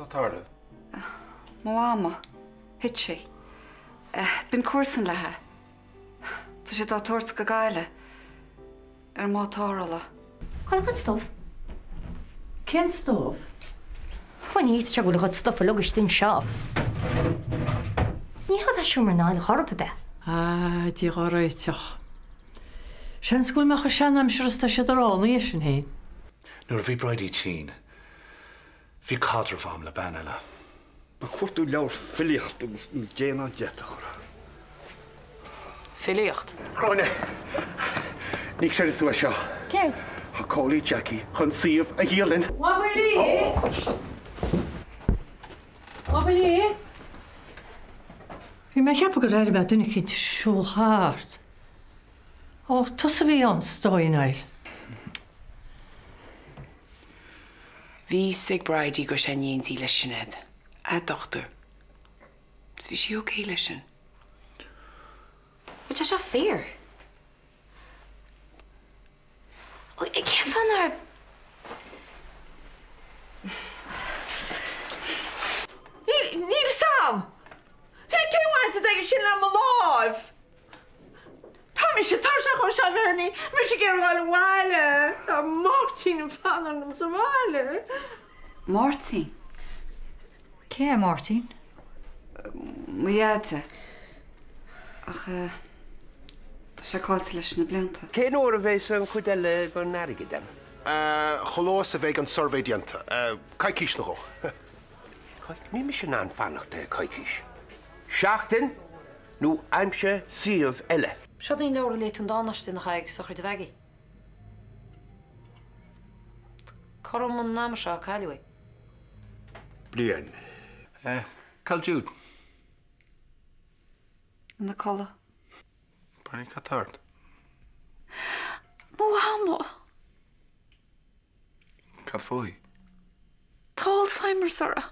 Tadhg. Moama. Hit sé. Bin cuasan lethe. Tá sé dá tuairt go gaile. Má tárala. Chun chud stofh? Cén stofh? Chun íd se go chud stofh a lugus tin seo. Ní had a siúmar ná le chorpa be. Dí gáréiteach. Sean sgúil meach a sean am siúrasta sé rán é sin hé. Nuair bhí braidí tín, bhí cadra fám le ben eile. Ba cuairtú leabhar filiocht déanamh deardaoin. Filiocht. Gráinne. Níl sé is tú seo. Céirt? Tá Cóilí Jackie chun siomh a dhéalinn. Bobbi Lee! Bobbi Lee! Bhí me cheappa go réir be duna cinnte siúil háart. Ó, tusa bhí an stóin eil. Bhí sig braidí go sé níontí leis sinnéad. A dochtar. Bhí sí ócé leis sin. But that's a fear. Oh, I can't find her. Níl Sam! Cé bhaint a ag sin am láimh? Tá mi sé tá se chu se Berni, mi sé gur bháil bháile. Tá Máirtín an fananm sa bháile. Máirtín? Cé Máirtín? Beatha. Ach, tá sé cáilte leis na blianta. Cén uair a bheith san chuid eile go nárige dem? Cholós a bheith an survey dianta. Caicís na go. Ní mi sin an fannacht de caicís. Seachtain nó aimse siomh eile. Seo dín leabhar le tún dánastí nach chaig sochir de bheigi. Corum an náam seo caiiliú. Blian. Cael Jude. Na colla. Berni Tadhg. Moama. Cael fwy. Tá Achoimre sora.